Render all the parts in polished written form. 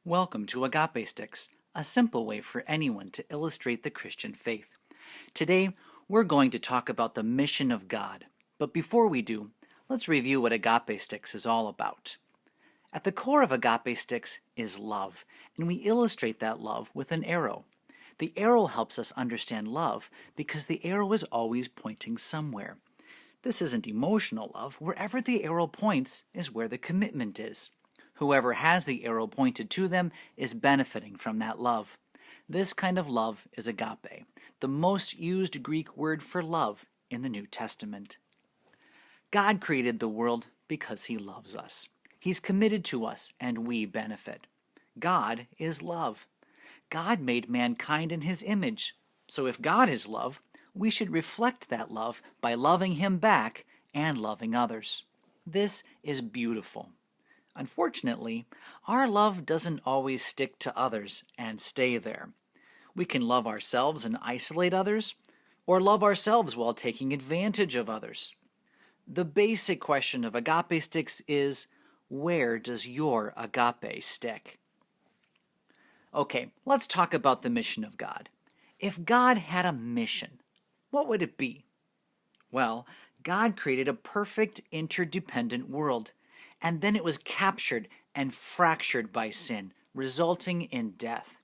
Welcome to Agape Sticks, a simple way for anyone to illustrate the Christian faith. Today, we're going to talk about the mission of God. But before we do, let's review what Agape Sticks is all about. At the core of Agape Sticks is love, and we illustrate that love with an arrow. The arrow helps us understand love because the arrow is always pointing somewhere. This isn't emotional love. Wherever the arrow points is where the commitment is. Whoever has the arrow pointed to them is benefiting from that love. This kind of love is agape, the most used Greek word for love in the New Testament. God created the world because He loves us. He's committed to us, and we benefit. God is love. God made mankind in His image. So if God is love, we should reflect that love by loving Him back and loving others. This is beautiful. Unfortunately, our love doesn't always stick to others and stay there. We can love ourselves and isolate others, or love ourselves while taking advantage of others. The basic question of Agape Sticks is, where does your agape stick? Okay, let's talk about the mission of God. If God had a mission, what would it be? Well, God created a perfect interdependent world. And then it was captured and fractured by sin, resulting in death.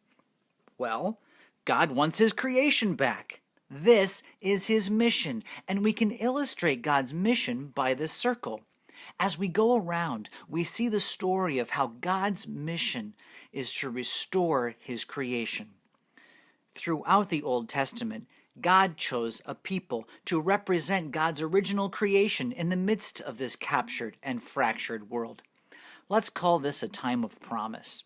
Well, God wants His creation back. This is His mission, and we can illustrate God's mission by this circle. As we go around, we see the story of how God's mission is to restore His creation. Throughout the Old Testament, God chose a people to represent God's original creation in the midst of this captured and fractured world. Let's call this a time of promise.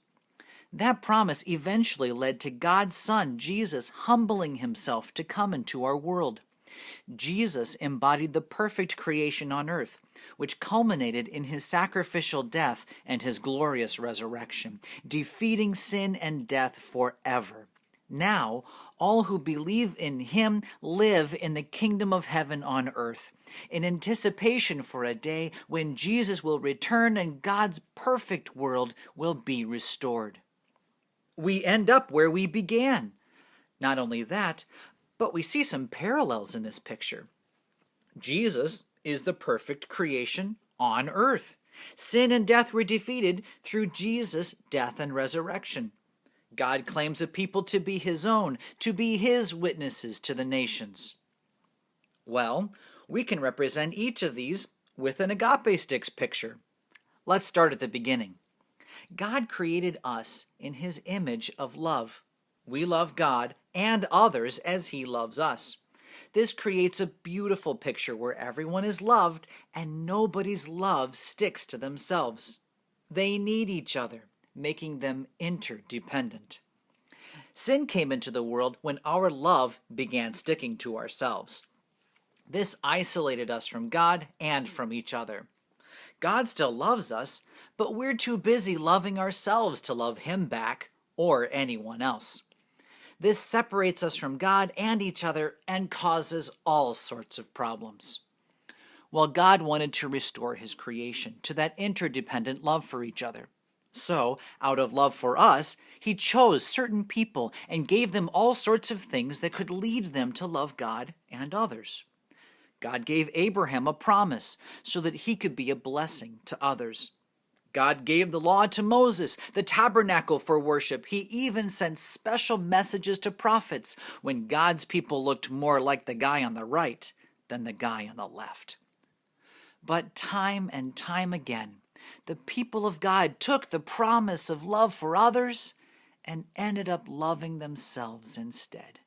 That promise eventually led to God's Son, Jesus, humbling Himself to come into our world. Jesus embodied the perfect creation on earth, which culminated in His sacrificial death and His glorious resurrection, defeating sin and death forever. Now, all who believe in Him live in the kingdom of heaven on earth, in anticipation for a day when Jesus will return and God's perfect world will be restored. We end up where we began. Not only that, but we see some parallels in this picture. Jesus is the perfect creation on earth. Sin and death were defeated through Jesus' death and resurrection. God claims a people to be His own, to be His witnesses to the nations. Well, we can represent each of these with an Agape Sticks picture. Let's start at the beginning. God created us in His image of love. We love God and others as He loves us. This creates a beautiful picture where everyone is loved and nobody's love sticks to themselves. They need each other, making them interdependent. Sin came into the world when our love began sticking to ourselves. This isolated us from God and from each other. God still loves us, but we're too busy loving ourselves to love Him back or anyone else. This separates us from God and each other and causes all sorts of problems. Well, God wanted to restore His creation to that interdependent love for each other. So, out of love for us, He chose certain people and gave them all sorts of things that could lead them to love God and others. God gave Abraham a promise so that he could be a blessing to others. God gave the law to Moses, the tabernacle for worship. He even sent special messages to prophets when God's people looked more like the guy on the right than the guy on the left. But time and time again, the people of God took the promise of love for others and ended up loving themselves instead.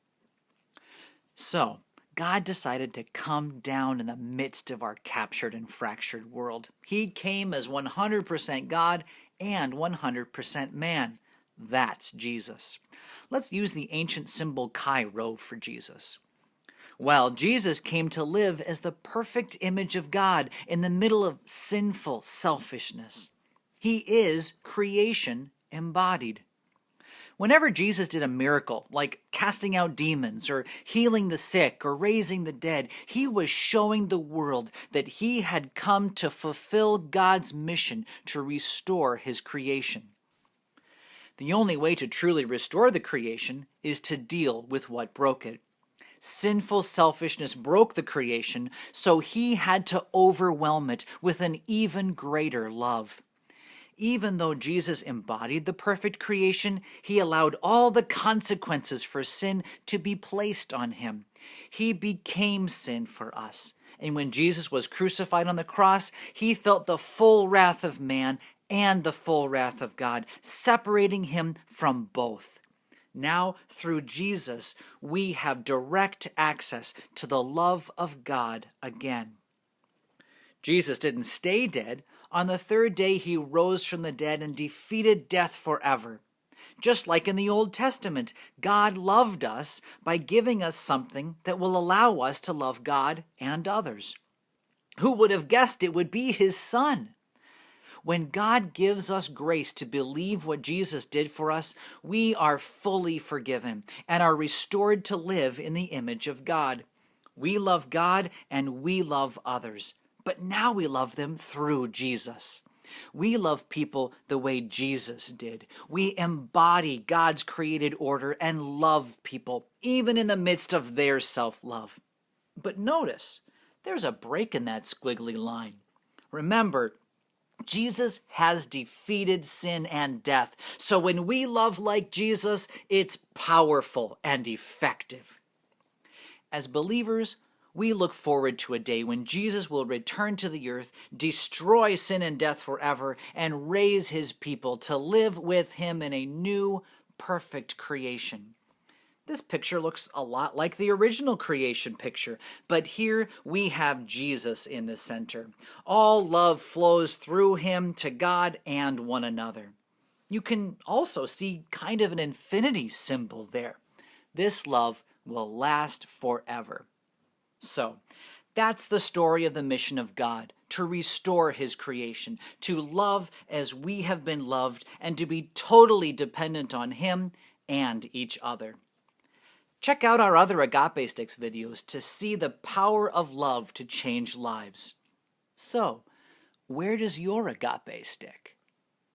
So, God decided to come down in the midst of our captured and fractured world. He came as 100% God and 100% man. That's Jesus. Let's use the ancient symbol Chi Rho for Jesus. Well, Jesus came to live as the perfect image of God in the middle of sinful selfishness. He is creation embodied. Whenever Jesus did a miracle, like casting out demons or healing the sick or raising the dead, He was showing the world that He had come to fulfill God's mission to restore His creation. The only way to truly restore the creation is to deal with what broke it. Sinful selfishness broke the creation, so he had to overwhelm it with an even greater love. Even though Jesus embodied the perfect creation, he allowed all the consequences for sin to be placed on him. He became sin for us. And when Jesus was crucified on the cross, he felt the full wrath of man and the full wrath of God, separating him from both. Now, through Jesus, we have direct access to the love of God again. Jesus didn't stay dead. On the third day, he rose from the dead and defeated death forever. Just like in the Old Testament, God loved us by giving us something that will allow us to love God and others. Who would have guessed it would be his Son? When God gives us grace to believe what Jesus did for us, we are fully forgiven and are restored to live in the image of God. We love God and we love others, but now we love them through Jesus. We love people the way Jesus did. We embody God's created order and love people, even in the midst of their self-love. But notice, there's a break in that squiggly line. Remember, Jesus has defeated sin and death. So when we love like Jesus, it's powerful and effective. As believers, we look forward to a day when Jesus will return to the earth, destroy sin and death forever, and raise his people to live with him in a new, perfect creation. This picture looks a lot like the original creation picture, but here we have Jesus in the center. All love flows through him to God and one another. You can also see kind of an infinity symbol there. This love will last forever. So, that's the story of the mission of God, to restore his creation, to love as we have been loved, and to be totally dependent on him and each other. Check out our other Agape Sticks videos to see the power of love to change lives. So, where does your agape stick?